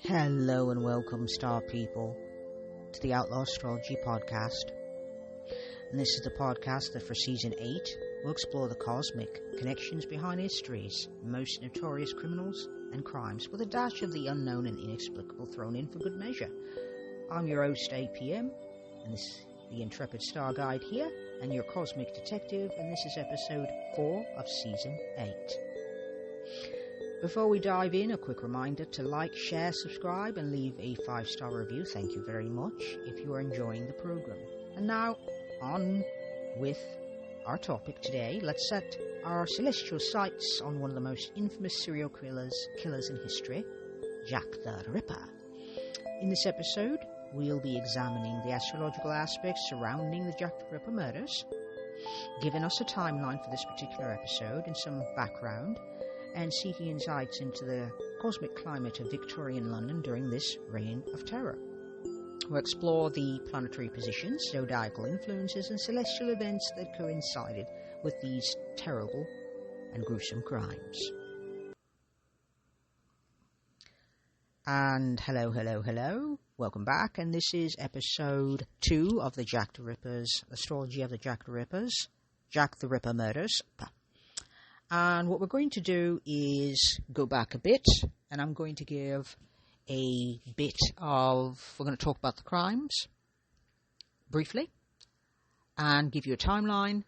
Hello and welcome, star people, to the Outlaw Astrology Podcast. And this is the podcast that for Season 8 will explore the cosmic connections behind history's most notorious criminals and crimes, with a dash of the unknown and inexplicable thrown in for good measure. I'm your host, APM, and this is the Intrepid Star Guide here, and your cosmic detective, and this is episode 4 of Season 8. Before we dive in, a quick reminder to like, share, subscribe, and leave a 5-star review. Thank you very much if you are enjoying the program. And now, on with our topic today. Let's set our celestial sights on one of the most infamous serial killers in history, Jack the Ripper. In this episode, we'll be examining the astrological aspects surrounding the Jack the Ripper murders, giving us a timeline for this particular episode and some background, and seeking insights into the cosmic climate of Victorian London during this reign of terror. We'll explore the planetary positions, zodiacal influences, and celestial events that coincided with these terrible and gruesome crimes. And hello. Welcome back, and this is episode 2 of the Jack the Ripper's astrology of the Jack the Ripper murders. And what we're going to do is go back a bit, and I'm going to give we're going to talk about the crimes briefly, and give you a timeline,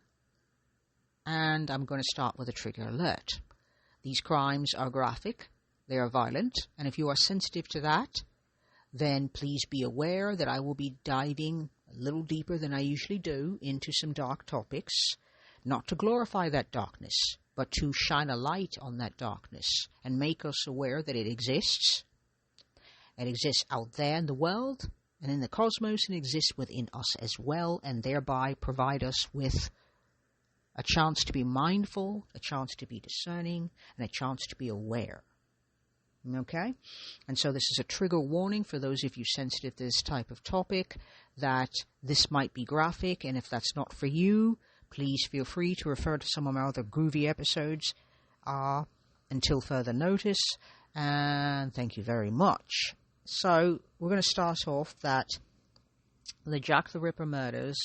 and I'm going to start with a trigger alert. These crimes are graphic, they are violent, and if you are sensitive to that, then please be aware that I will be diving a little deeper than I usually do into some dark topics, not to glorify that darkness, but to shine a light on that darkness and make us aware that it exists. It exists out there in the world and in the cosmos, and exists within us as well, and thereby provide us with a chance to be mindful, a chance to be discerning, and a chance to be aware. Okay? And so this is a trigger warning for those of you sensitive to this type of topic, that this might be graphic, and if that's not for you, please feel free to refer to some of my other groovy episodes until further notice, and thank you very much. So, we're going to start off that the Jack the Ripper murders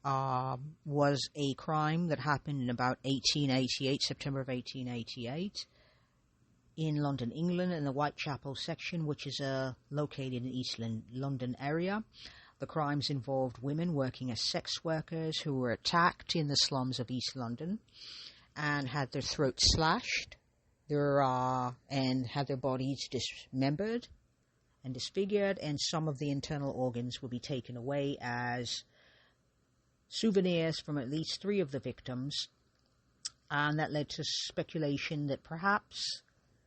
was a crime that happened in about 1888, September of 1888, in London, England, in the Whitechapel section, which is located in East London area. The crimes involved women working as sex workers who were attacked in the slums of East London and had their throats slashed, and had their bodies dismembered and disfigured, and some of the internal organs would be taken away as souvenirs from at least 3 of the victims, and that led to speculation that perhaps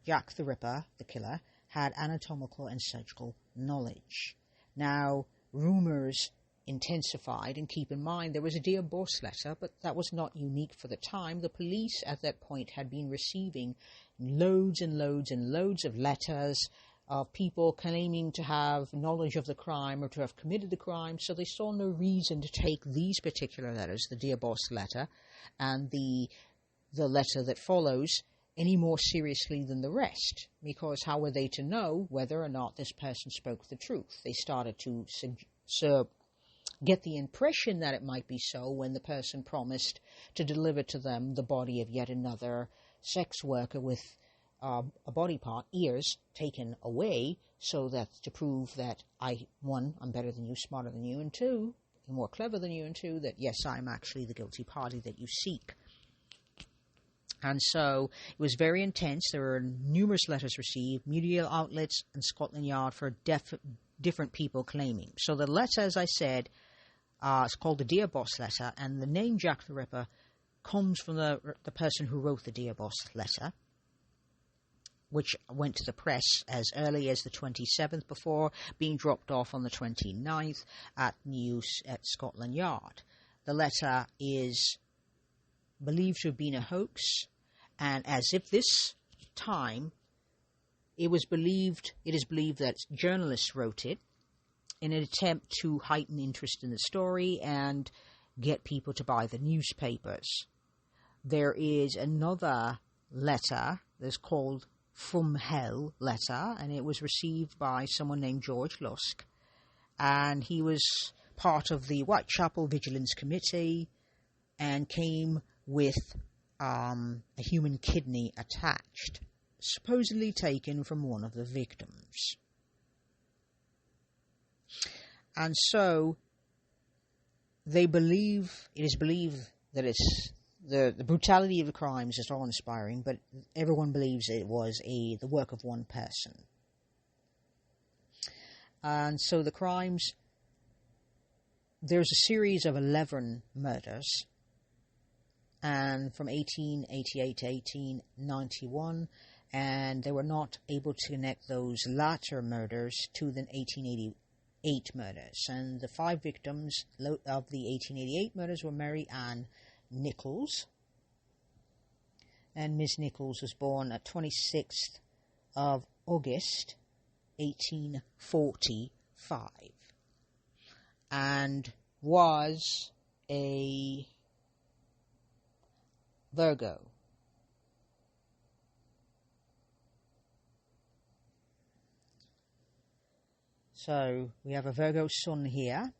Jack the Ripper, the killer, had anatomical and surgical knowledge. Now, rumors intensified, and keep in mind there was a Dear Boss letter, but that was not unique for the time. The police at that point had been receiving loads and loads of letters of people claiming to have knowledge of the crime or to have committed the crime, so they saw no reason to take these particular letters, the Dear Boss letter and the letter that follows, any more seriously than the rest, because how were they to know whether or not this person spoke the truth? They started to get the impression that it might be so when the person promised to deliver to them the body of yet another sex worker with a body part, ears, taken away, so that to prove that I'm better than you, smarter than you, and 2, more clever than you, and 2, that yes, I'm actually the guilty party that you seek. And so it was very intense. There were numerous letters received, media outlets and Scotland Yard for different people claiming. So the letter, as I said, is called the Dear Boss letter, and the name Jack the Ripper comes from the person who wrote the Dear Boss letter, which went to the press as early as the 27th before being dropped off on the 29th at Scotland Yard. The letter is believed to have been a hoax, and as if this time it is believed that journalists wrote it in an attempt to heighten interest in the story and get people to buy the newspapers. There is another letter that's called from hell letter, and it was received by someone named George Lusk, and he was part of the Whitechapel Vigilance Committee and came with a human kidney attached, supposedly taken from one of the victims. And so it is believed that it's the brutality of the crimes is awe-inspiring, but everyone believes it was the work of one person. And so the crimes, there's a series of 11 murders, and from 1888 to 1891, and they were not able to connect those latter murders to the 1888 murders. And the 5 victims of the 1888 murders were Mary Ann Nichols, and Miss Nichols was born at 26th of August 1845 and was a Virgo. So we have a Virgo sun here.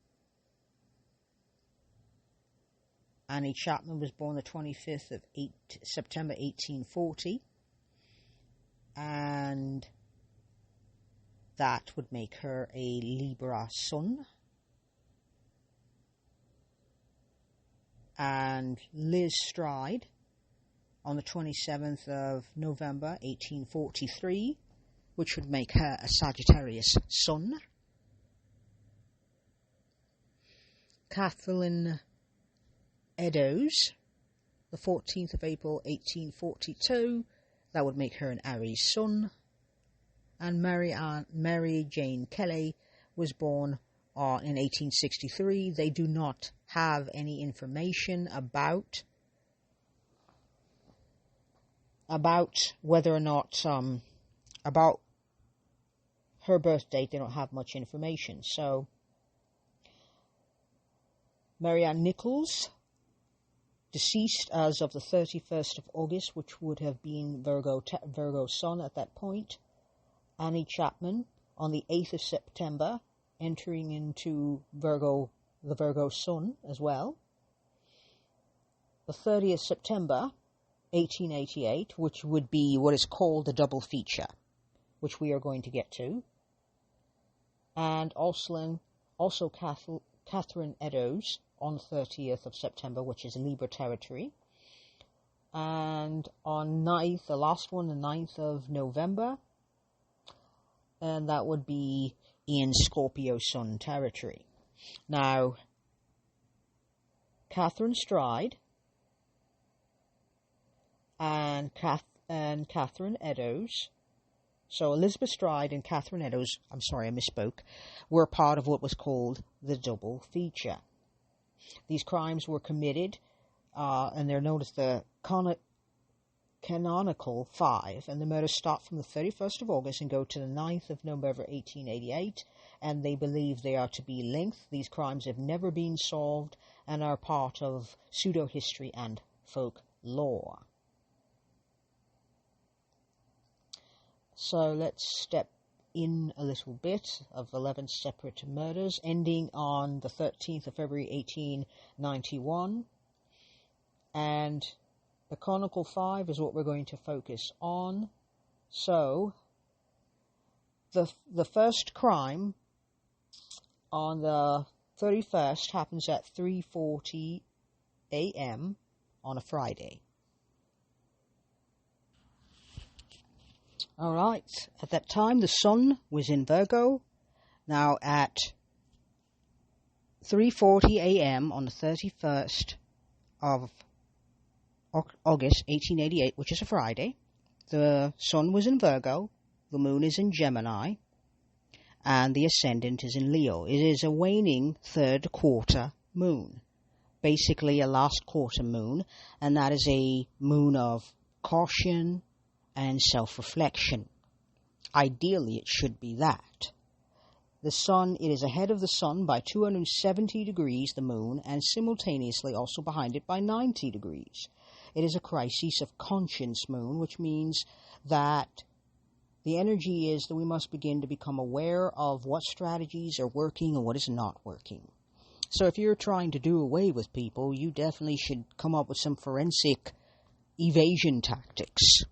Annie Chapman was born the 25th of September 1840, and that would make her a Libra sun. And Liz Stride on the 27th of November 1843, which would make her a Sagittarius sun. Kathleen Eddowes, the 14th of April 1842, that would make her an Aries sun. And Mary Jane Kelly was born in 1863. They do not have any information about whether or not about her birth date. They don't have much information. So Mary Ann Nichols, deceased as of the 31st of August, which would have been Virgo sun at that point. Annie Chapman on the 8th of September, entering into the Virgo sun as well. The 30th September 1888, which would be what is called the double feature, which we are going to get to. And also Catherine Eddowes on the 30th of September, which is Libra territory. And on the last one, the 9th of November, and that would be in Scorpio sun territory. Now, Catherine Stride and Catherine Eddowes, so Elizabeth Stride and Catherine Eddowes, I'm sorry I misspoke, were part of what was called the double feature. These crimes were committed, and they're known as the Canonical 5, and the murders start from the 31st of August and go to the 9th of November 1888, and they believe they are to be linked. These crimes have never been solved and are part of pseudo-history and folklore. So let's step in a little bit of 11 separate murders, ending on the 13th of February 1891, and the Canonical 5 is what we're going to focus on. So, the first crime on the 31st happens at 3:40 a.m. on a Friday. Alright, at that time the sun was in Virgo. Now at 3:40 a.m. on the 31st of August 1888, which is a Friday, the sun was in Virgo, the moon is in Gemini, and the ascendant is in Leo. It is a waning third quarter moon, basically a last quarter moon, and that is a moon of caution and self-reflection. Ideally, it should be that. The sun, it is ahead of the sun by 270 degrees, the moon, and simultaneously also behind it by 90 degrees. It is a crisis of conscience moon, which means that the energy is that we must begin to become aware of what strategies are working and what is not working. So if you're trying to do away with people, you definitely should come up with some forensic evasion tactics.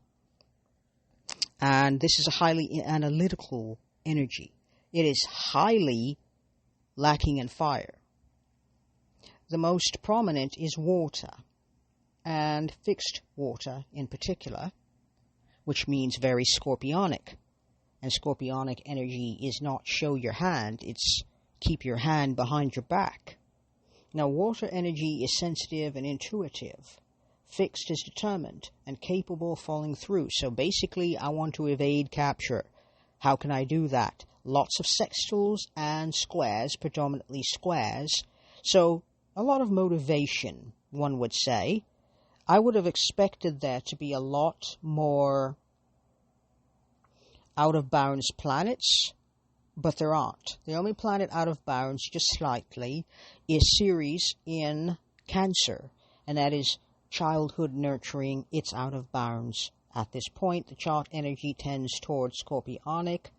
And this is a highly analytical energy. It is highly lacking in fire. The most prominent is water, and fixed water in particular, which means very scorpionic. And scorpionic energy is not show your hand, it's keep your hand behind your back. Now, water energy is sensitive and intuitive. Fixed is determined and capable of falling through. So basically, I want to evade capture. How can I do that? Lots of sextiles and squares, predominantly squares. So a lot of motivation, one would say. I would have expected there to be a lot more out-of-bounds planets, but there aren't. The only planet out of bounds, just slightly, is Ceres in Cancer, and that is childhood nurturing. It's out of bounds at this point. The chart energy tends towards scorpionic.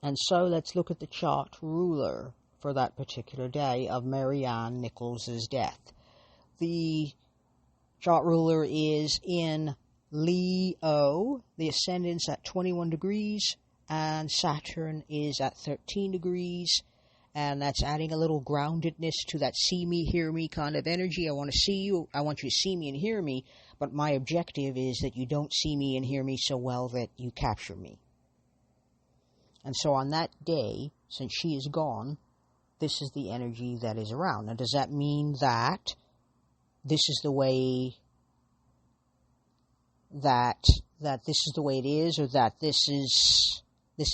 And so let's look at the chart ruler for that particular day of Marianne Nichols' death. The chart ruler is in Leo. The ascendant's at 21 degrees, and Saturn is at 13 degrees. And that's adding a little groundedness to that see me, hear me kind of energy. I want to see you. I want you to see me and hear me. But my objective is that you don't see me and hear me so well that you capture me. And so on that day, since she is gone, this is the energy that is around. Now, does that mean that this is the way that this is the way it is, or that this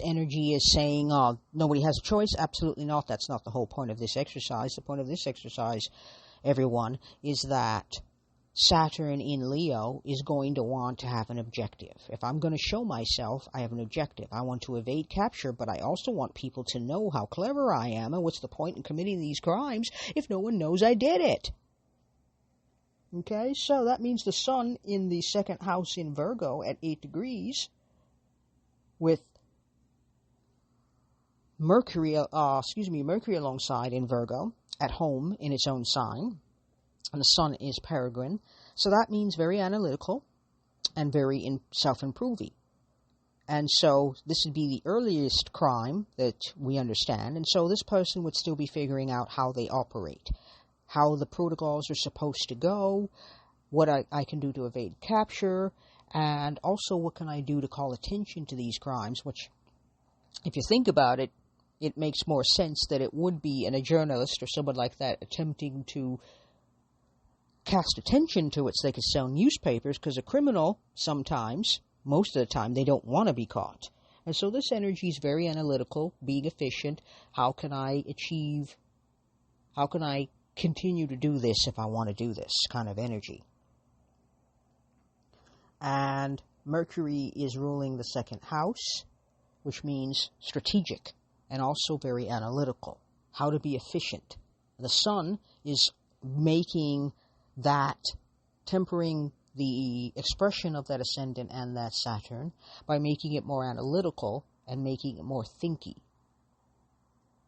energy is saying, nobody has a choice? Absolutely not. That's not the whole point of this exercise. The point of this exercise, everyone, is that Saturn in Leo is going to want to have an objective. If I'm going to show myself, I have an objective. I want to evade capture, but I also want people to know how clever I am, and what's the point in committing these crimes if no one knows I did it? Okay, so that means the sun in the second house in Virgo at 8 degrees, with Mercury alongside in Virgo, at home in its own sign, and the sun is Peregrine. So that means very analytical and very self-improving. And so this would be the earliest crime that we understand, and so this person would still be figuring out how they operate, how the protocols are supposed to go, what I can do to evade capture, and also what can I do to call attention to these crimes, which, if you think about it, it makes more sense that it would be a journalist or someone like that attempting to cast attention to it so they could sell newspapers, because a criminal, sometimes, most of the time, they don't want to be caught. And so this energy is very analytical, being efficient. How can I continue to do this if I want to do this kind of energy? And Mercury is ruling the second house, which means strategic and also very analytical. How to be efficient. The sun is making that, tempering the expression of that ascendant and that Saturn by making it more analytical and making it more thinky.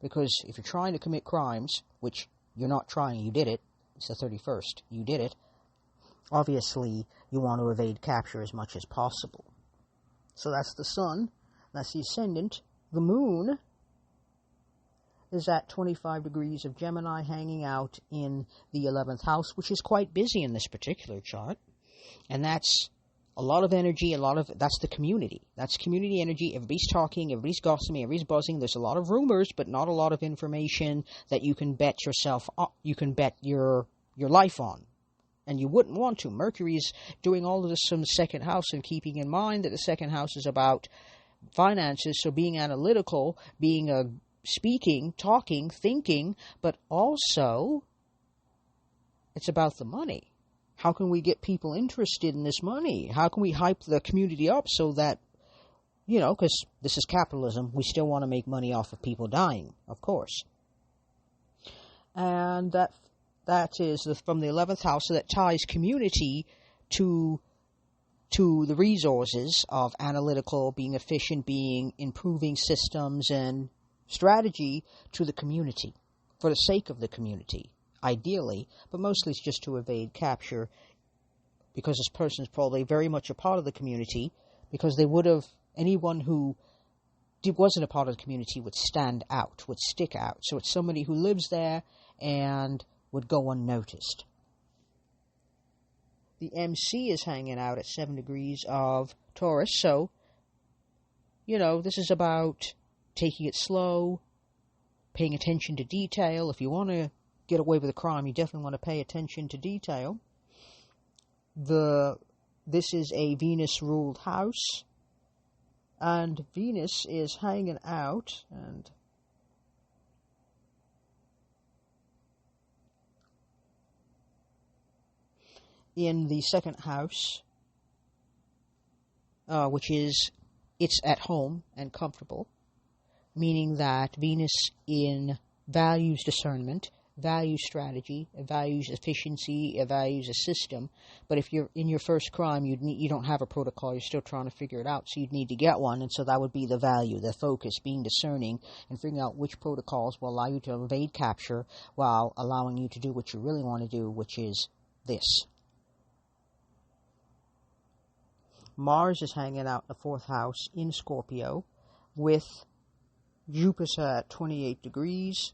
Because if you're trying to commit crimes, which you're not trying, you did it, it's the 31st, you did it, obviously you want to evade capture as much as possible. So that's the sun, that's the ascendant. The moon is at 25 degrees of Gemini, hanging out in the 11th house, which is quite busy in this particular chart. And that's a lot of energy, that's the community. That's community energy. Everybody's talking, everybody's gossiping, everybody's buzzing. There's a lot of rumors, but not a lot of information that you can bet your life on. And you wouldn't want to. Mercury's doing all of this from the second house, and keeping in mind that the second house is about finances, so being analytical, being speaking, talking, thinking, but also it's about the money. How can we get people interested in this money? How can we hype the community up so that, because this is capitalism, we still want to make money off of people dying, of course. And that is from the 11th house, so that ties community to to the resources of analytical, being efficient, being improving systems and strategy to the community, for the sake of the community, ideally, but mostly it's just to evade capture, because this person is probably very much a part of the community, because they would have, anyone who wasn't a part of the community would stand out, would stick out. So it's somebody who lives there and would go unnoticed. The MC is hanging out at 7 degrees of Taurus, so, this is about taking it slow, paying attention to detail. If you want to get away with a crime, you definitely want to pay attention to detail. This is a Venus-ruled house, and Venus is hanging out, and in the second house, which is, it's at home and comfortable, meaning that Venus values discernment, values strategy, it values efficiency, it values a system. But if you're in your first crime, you don't have a protocol, you're still trying to figure it out, so you'd need to get one, and so that would be the value, the focus, being discerning and figuring out which protocols will allow you to evade capture while allowing you to do what you really want to do, which is this. Mars is hanging out in the fourth house in Scorpio with Jupiter at 28 degrees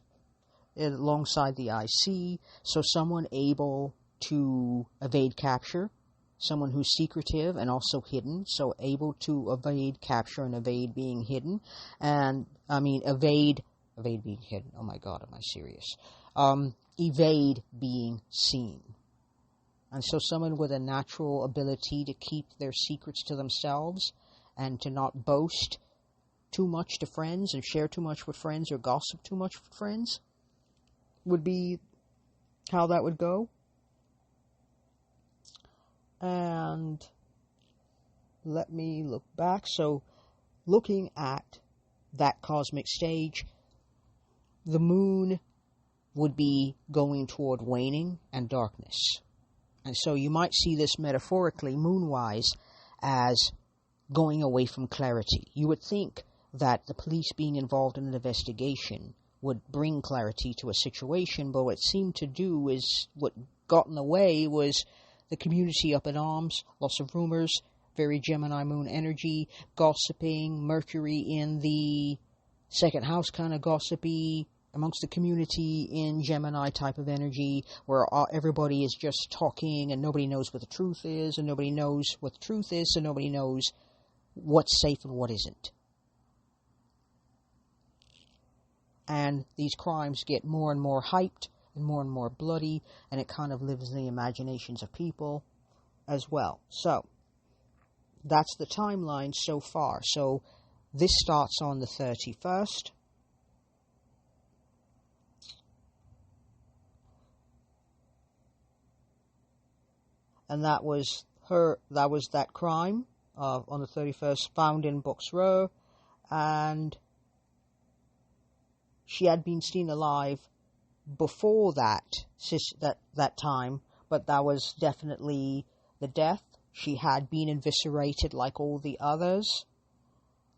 alongside the IC, so someone able to evade capture, someone who's secretive and also hidden, so able to evade capture and evade being hidden, and, evade being hidden, oh my god, am I serious? Evade being seen. And so someone with a natural ability to keep their secrets to themselves and to not boast too much to friends and share too much with friends or gossip too much with friends would be how that would go. And let me look back. So looking at that cosmic stage, the moon would be going toward waning and darkness. And so you might see this metaphorically, moon-wise, as going away from clarity. You would think that the police being involved in an investigation would bring clarity to a situation, but what it seemed to do is, what got in the way was the community up in arms, lots of rumors, very Gemini moon energy, gossiping, Mercury in the second house kind of gossipy, amongst the community in Gemini type of energy, where everybody is just talking and nobody knows what the truth is, and nobody knows what the truth is, so nobody knows what's safe and what isn't. And these crimes get more and more hyped and more bloody, and it kind of lives in the imaginations of people as well. So, that's the timeline so far. So, this starts on the 31st. And that was that crime on the 31st, found in Books Row, and she had been seen alive before that time, but that was definitely the death. She had been eviscerated like all the others,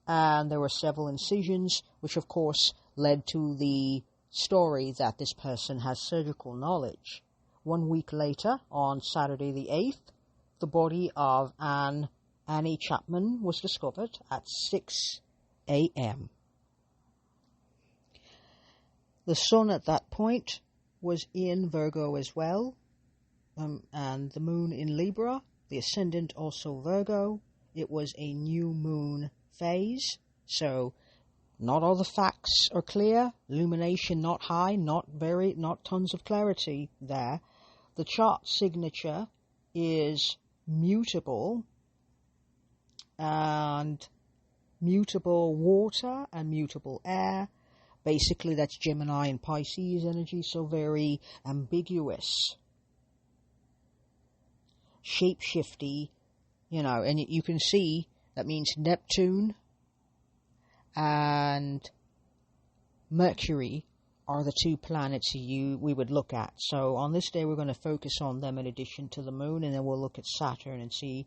and there were several incisions, which of course led to the story that this person has surgical knowledge. 1 week later, on Saturday the 8th, the body of Annie Chapman was discovered at 6 a.m. The sun at that point was in Virgo as well, and the moon in Libra, the ascendant also Virgo. It was a new moon phase, so not all the facts are clear, illumination not high, not tons of clarity there. The chart signature is mutable, and mutable water and mutable air. Basically, that's Gemini and Pisces energy, so very ambiguous, shape-shifty, and you can see that means Neptune and Mercury are the two planets we would look at. So on this day, we're going to focus on them in addition to the moon, and then we'll look at Saturn and see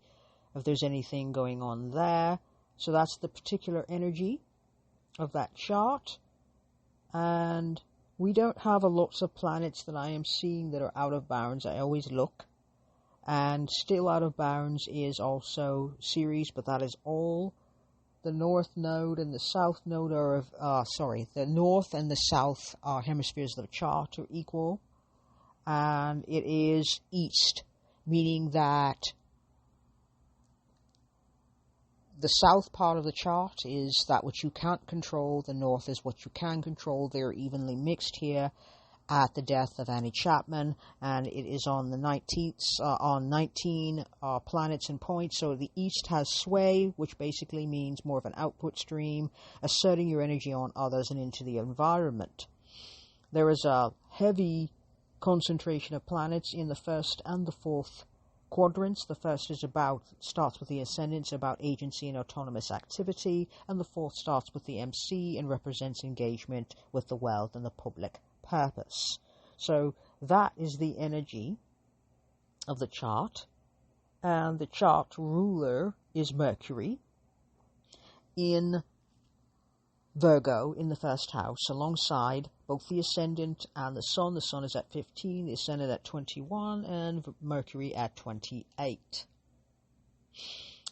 if there's anything going on there. So that's the particular energy of that chart. And we don't have a lots of planets that I am seeing that are out of bounds. I always look. And still out of bounds is also Ceres, but that is all. The north node and the south node are the north and the south hemispheres of the chart are equal. And it is east, meaning that the south part of the chart is that which you can't control. The north is what you can control. They're evenly mixed here at the death of Annie Chapman, and it is on the 19th, on 19 planets and points. So the east has sway, which basically means more of an output stream, asserting your energy on others and into the environment. There is a heavy concentration of planets in the first and the fourth quadrants. The first is starts with the ascendant, about agency and autonomous activity, and the fourth starts with the MC and represents engagement with the world and the public purpose. So that is the energy of the chart, and the chart ruler is Mercury in Virgo in the first house, alongside both the ascendant and the sun. The sun is at 15, the ascendant at 21, and Mercury at 28.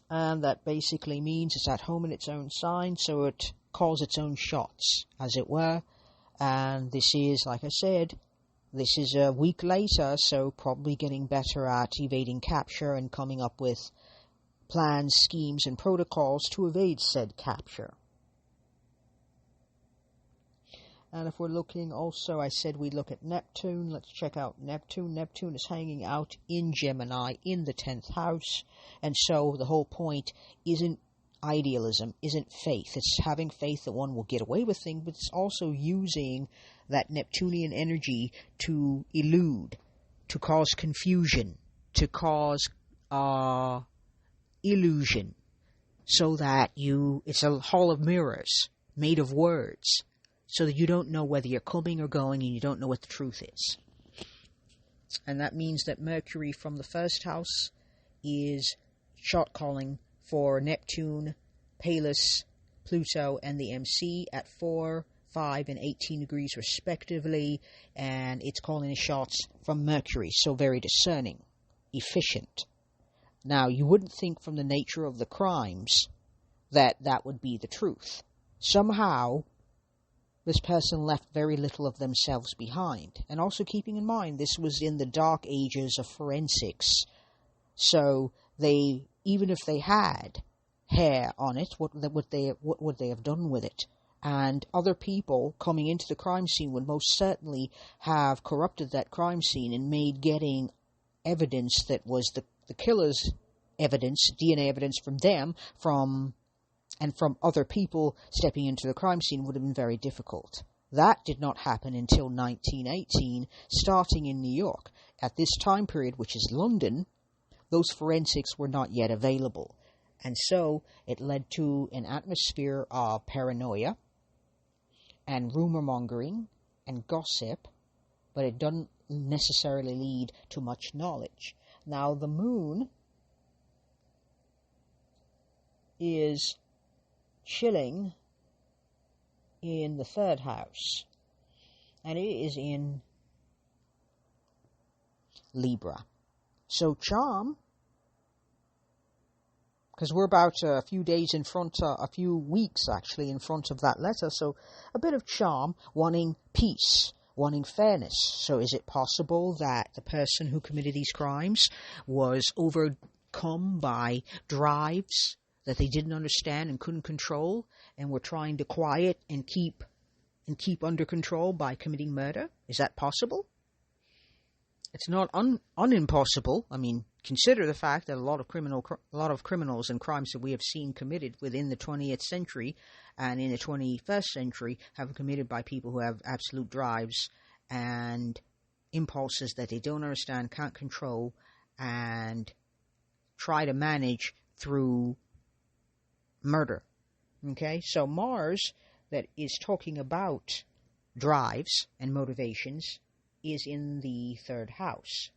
And that basically means it's at home in its own sign, so it calls its own shots, as it were. And this is, like I said, this is a week later, so probably getting better at evading capture and coming up with plans, schemes, and protocols to evade said capture. And if we're looking also, I said we look at Neptune. Let's check out Neptune. Neptune is hanging out in Gemini in the 10th house. And so the whole point isn't idealism, isn't faith. It's having faith that one will get away with things, but it's also using that Neptunian energy to elude, to cause confusion, to cause illusion, so that it's a hall of mirrors made of words, so that you don't know whether you're coming or going, and you don't know what the truth is. And that means that Mercury from the first house is shot calling for Neptune, Pallas, Pluto, and the MC at 4, 5, and 18 degrees respectively, and it's calling the shots from Mercury, so very discerning, efficient. Now, you wouldn't think from the nature of the crimes that that would be the truth. Somehow, this person left very little of themselves behind. And also keeping in mind, this was in the dark ages of forensics. So they, even if they had hair on it, what would they have done with it? And other people coming into the crime scene would most certainly have corrupted that crime scene and made getting evidence that was the killer's evidence, DNA evidence from them, from other people stepping into the crime scene would have been very difficult. That did not happen until 1918, starting in New York. At this time period, which is London, those forensics were not yet available. And so it led to an atmosphere of paranoia and rumor-mongering and gossip, but it doesn't necessarily lead to much knowledge. Now, the moon is chilling in the third house, and it is in Libra. So charm, because we're about a few days in front, a few weeks actually in front of that letter, so a bit of charm, wanting peace, wanting fairness. So is it possible that the person who committed these crimes was overcome by drives that they didn't understand and couldn't control, and were trying to quiet and keep under control by committing murder? Is that possible? It's not unimpossible. I mean, consider the fact that a lot of criminals and crimes that we have seen committed within the 20th century and in the 21st century have been committed by people who have absolute drives and impulses that they don't understand, can't control, and try to manage through murder. Okay, so Mars, that is talking about drives and motivations, is in the third house.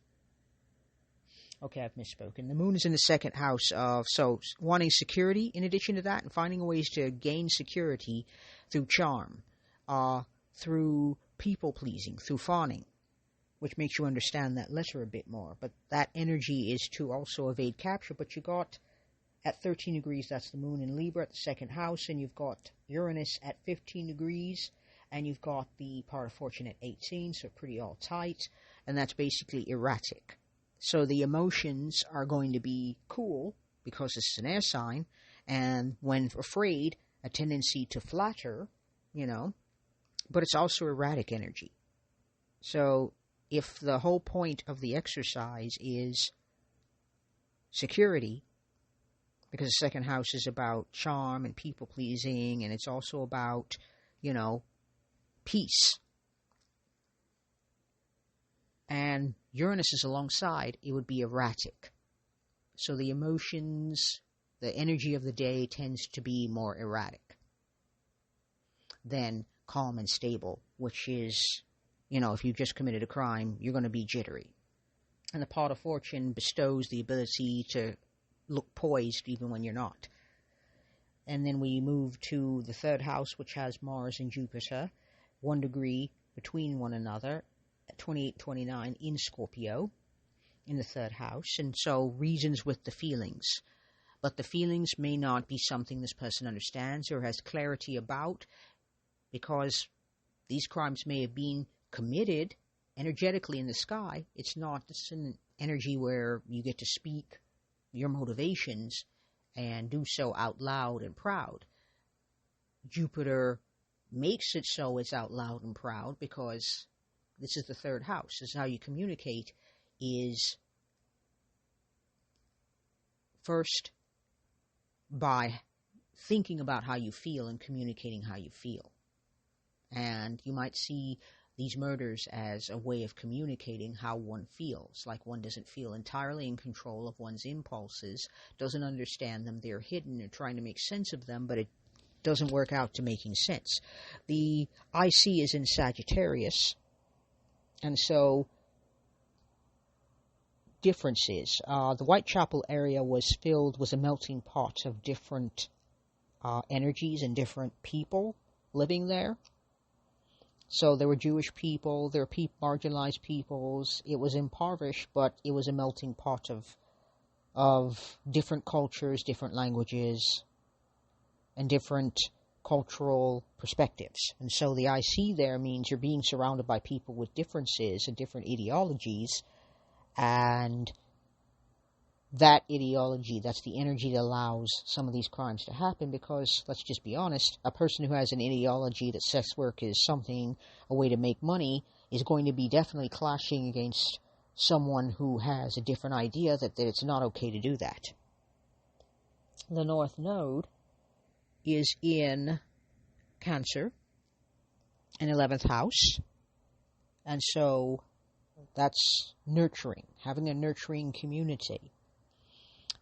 Okay, I've misspoken. The moon is in the second house of, so wanting security in addition to that, and finding ways to gain security through charm, through people pleasing, through fawning, which makes you understand that lesser a bit more. But that energy is to also evade capture. But you got at 13 degrees, that's the moon in Libra at the second house, and you've got Uranus at 15 degrees, and you've got the part of fortune at 18, so pretty all tight, and that's basically erratic. So the emotions are going to be cool, because this is an air sign, and when afraid, a tendency to flatter, but it's also erratic energy. So if the whole point of the exercise is security, because the second house is about charm and people-pleasing, and it's also about, peace, and Uranus is alongside, it would be erratic. So the emotions, the energy of the day tends to be more erratic than calm and stable, which is, if you've just committed a crime, you're going to be jittery. And the pot of fortune bestows the ability to look poised even when you're not. And then we move to the third house, which has Mars and Jupiter, 1 degree between one another, at 28-29 in Scorpio, in the third house. And so reasons with the feelings. But the feelings may not be something this person understands or has clarity about, because these crimes may have been committed energetically in the sky. It's an energy where you get to speak your motivations and do so out loud and proud. Jupiter makes it so it's out loud and proud because this is the third house. This is how you communicate, is first by thinking about how you feel and communicating how you feel. And you might see these murders as a way of communicating how one feels, like one doesn't feel entirely in control of one's impulses, doesn't understand them, they're hidden, and trying to make sense of them, but it doesn't work out to making sense. The IC is in Sagittarius, and so differences. The Whitechapel area was a melting pot of different energies and different people living there. So there were Jewish people, there were marginalized peoples. It was impoverished, but it was a melting pot of different cultures, different languages, and different cultural perspectives. And so the IC there means you're being surrounded by people with differences and different ideologies, and that ideology, that's the energy that allows some of these crimes to happen, because, let's just be honest, a person who has an ideology that sex work is a way to make money, is going to be definitely clashing against someone who has a different idea that it's not okay to do that. The North Node is in Cancer, in 11th house, and so that's nurturing, having a nurturing community.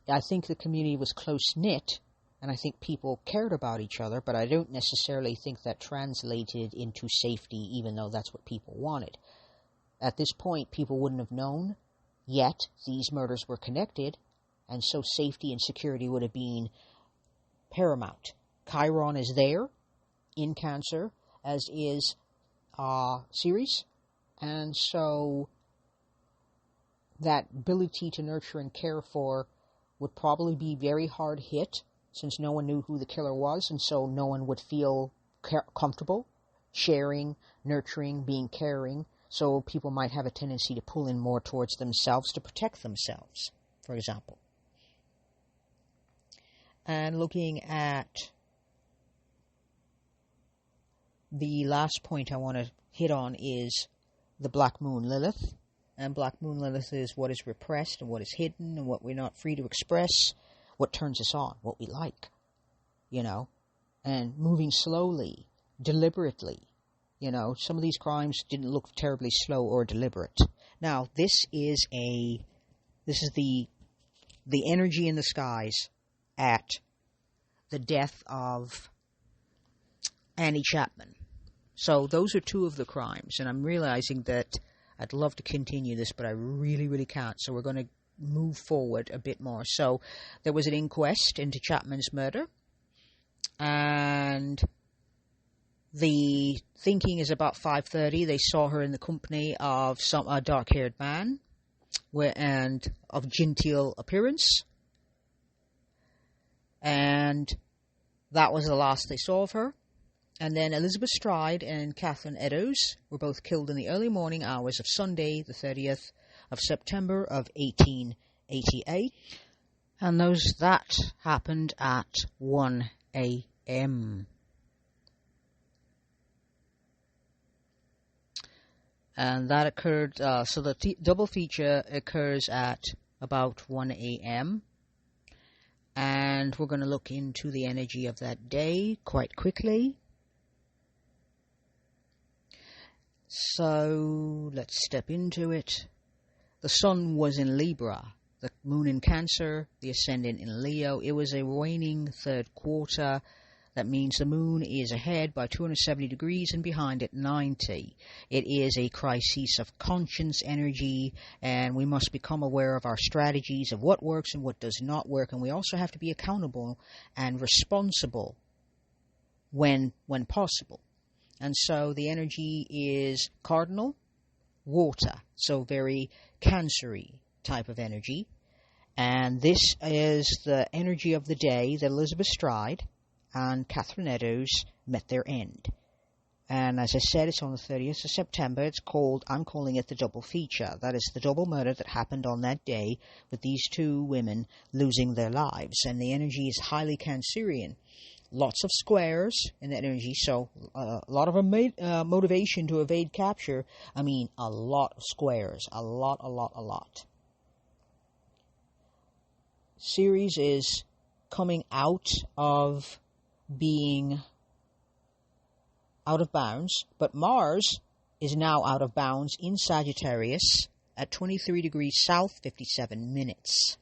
I think the community was close-knit, and I think people cared about each other, but I don't necessarily think that translated into safety, even though that's what people wanted. At this point, people wouldn't have known yet these murders were connected, and so safety and security would have been paramount. Chiron is there, in Cancer, as is Ceres, and so that ability to nurture and care for would probably be very hard hit, since no one knew who the killer was, and so no one would feel comfortable sharing, nurturing, being caring, so people might have a tendency to pull in more towards themselves to protect themselves, for example. And looking at the last point I want to hit on is the Black Moon Lilith. And Black Moon Lilith is what is repressed and what is hidden and what we're not free to express, what turns us on, what we like, and moving slowly, deliberately. Some of these crimes didn't look terribly slow or deliberate. Now, this is the energy in the skies at the death of Annie Chapman. So those are two of the crimes, and I'm realizing that I'd love to continue this, but I really, really can't. So we're going to move forward a bit more. So there was an inquest into Chapman's murder, and the thinking is about 5:30. They saw her in the company of a dark-haired man, and of genteel appearance, and that was the last they saw of her. And then Elizabeth Stride and Catherine Eddowes were both killed in the early morning hours of Sunday, the 30th of September of 1888. And that happened at 1 a.m. And that occurred, so the double feature occurs at about 1 a.m. And we're going to look into the energy of that day quite quickly. So let's step into it. The sun was in Libra, the moon in Cancer, the ascendant in Leo. It was a waning third quarter. That means the moon is ahead by 270 degrees and behind at 90. It is a crisis of conscience energy, and we must become aware of our strategies, of what works and what does not work. And we also have to be accountable and responsible when possible. And so the energy is cardinal, water, so very Cancer-y type of energy. And this is the energy of the day that Elizabeth Stride and Catherine Eddowes met their end. And as I said, it's on the 30th of September. I'm calling it the double feature. That is the double murder that happened on that day, with these two women losing their lives. And the energy is highly Cancerian. Lots of squares in that energy, so a lot of motivation to evade capture. I mean, a lot of squares. A lot. Ceres is coming out of being out of bounds, but Mars is now out of bounds in Sagittarius at 23 degrees south, 57 minutes.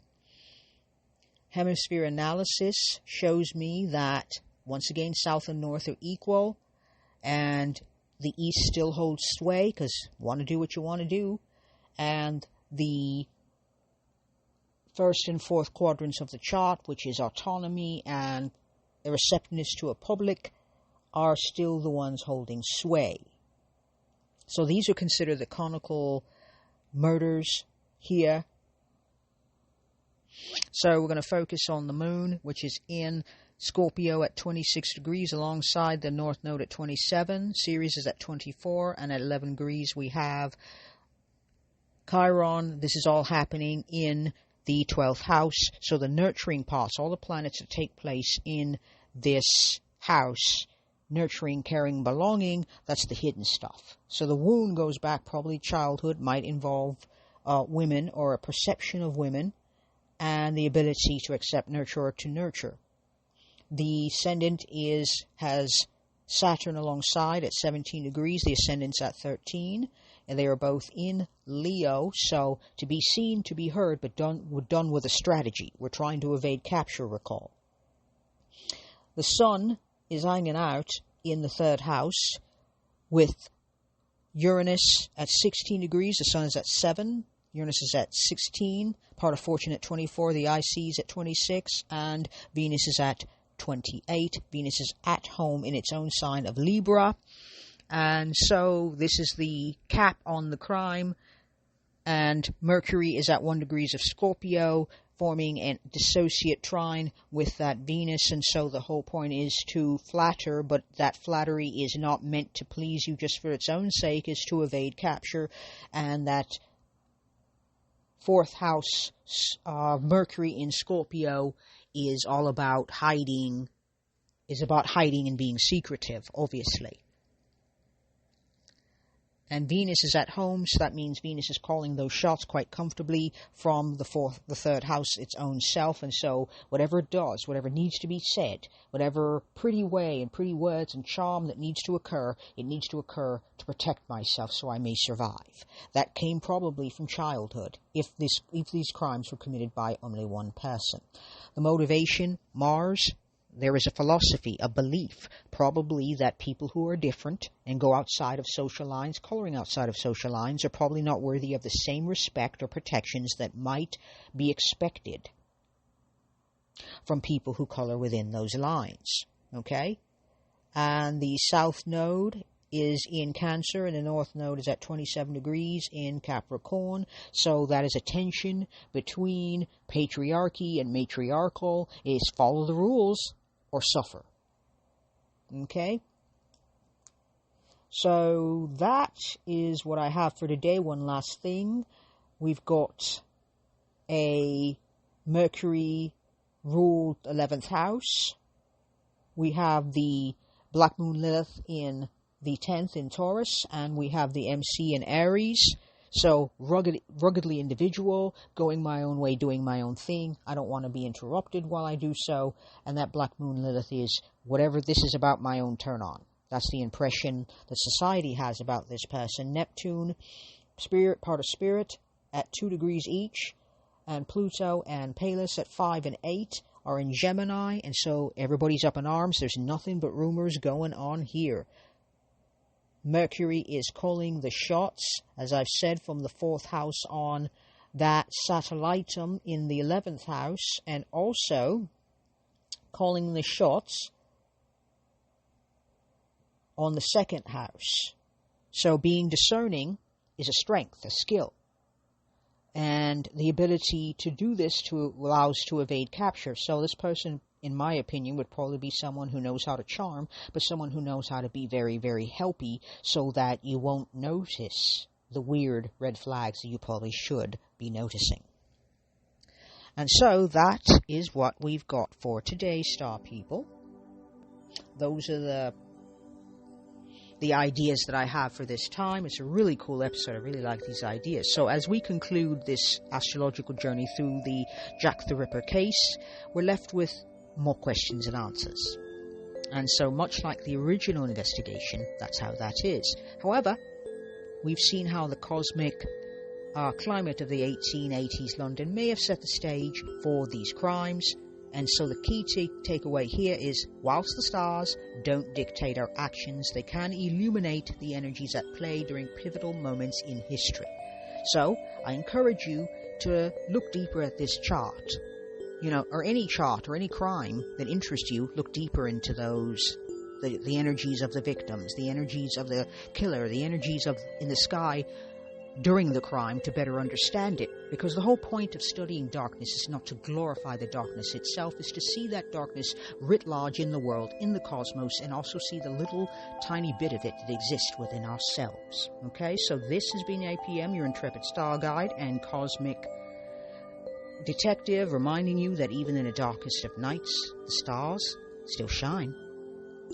Hemisphere analysis shows me that, once again, south and north are equal, and the east still holds sway, because you want to do what you want to do, and the first and fourth quadrants of the chart, which is autonomy and a receptiveness to a public, are still the ones holding sway. So these are considered the conical murders here. So we're going to focus on the moon, which is in Scorpio at 26 degrees alongside the North Node at 27. Ceres is at 24, and at 11 degrees we have Chiron. This is all happening in the 12th house. So the nurturing parts, all the planets that take place in this house, nurturing, caring, belonging, that's the hidden stuff. So the wound goes back, probably childhood, might involve women or a perception of women, and the ability to accept, nurture, or to nurture. The ascendant has Saturn alongside at 17 degrees. The ascendant's at 13, and they are both in Leo. So to be seen, to be heard, but we're done with a strategy. We're trying to evade capture, recall. The sun is hanging out in the third house with Uranus at 16 degrees. The sun is at 7. Uranus is at 16, part of fortune at 24, the IC is at 26, and Venus is at 28. Venus is at home in its own sign of Libra. And so this is the cap on the crime. And Mercury is at 1 degrees of Scorpio, forming a dissociate trine with that Venus. And so the whole point is to flatter, but that flattery is not meant to please you just for its own sake, is to evade capture. And that fourth house, Mercury in Scorpio, is all about hiding, and being secretive, obviously. And Venus is at home, so that means Venus is calling those shots quite comfortably from the third house, its own self. And so whatever it does, whatever needs to be said, whatever pretty way and pretty words and charm that needs to occur, it needs to occur to protect myself so I may survive. That came probably from childhood, if these crimes were committed by only one person. The motivation, Mars, there is a philosophy, a belief, probably that people who are different and go outside of social lines, coloring outside of social lines, are probably not worthy of the same respect or protections that might be expected from people who color within those lines. Okay? And the South Node is in Cancer, and the North Node is at 27 degrees in Capricorn. So that is a tension between patriarchy and matriarchal. Is follow the rules or suffer. Okay? So that is what I have for today. One last thing. We've got a Mercury ruled 11th house. We have the Black Moon Lilith in the 10th in Taurus, and we have the MC in Aries. So ruggedly individual, going my own way, doing my own thing. I don't want to be interrupted while I do so. And that Black Moon Lilith is whatever this is about, my own turn on. That's the impression that society has about this person. Neptune, spirit, part of spirit, at 2 degrees each. And Pluto and Pallas at 5 and 8 are in Gemini. And so everybody's up in arms. There's nothing but rumors going on here. Mercury is calling the shots, as I've said, from the 4th house on that satellitum in the 11th house, and also calling the shots on the 2nd house. So being discerning is a strength, a skill. And the ability to do this allows to evade capture. So this person, in my opinion, would probably be someone who knows how to charm, but someone who knows how to be very, very helpy so that you won't notice the weird red flags that you probably should be noticing. And so that is what we've got for today, star people. Those are the ideas that I have for this time. It's a really cool episode. I really like these ideas. So as we conclude this astrological journey through the Jack the Ripper case, we're left with more questions and answers. And so much like the original investigation, that's how that is. However, we've seen how the cosmic climate of the 1880s London may have set the stage for these crimes. And so the key takeaway here is, whilst the stars don't dictate our actions, they can illuminate the energies at play during pivotal moments in history. So I encourage you to look deeper at this chart, or any chart or any crime that interests you. Look deeper into those, the energies of the victims, the energies of the killer, the energies in the sky during the crime, to better understand it. Because the whole point of studying darkness is not to glorify the darkness itself, is to see that darkness writ large in the world, in the cosmos, and also see the little tiny bit of it that exists within ourselves. Okay, so this has been APM, your intrepid star guide and cosmic detective, reminding you that even in the darkest of nights, the stars still shine.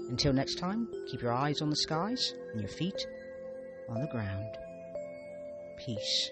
Until next time, keep your eyes on the skies and your feet on the ground. Peace.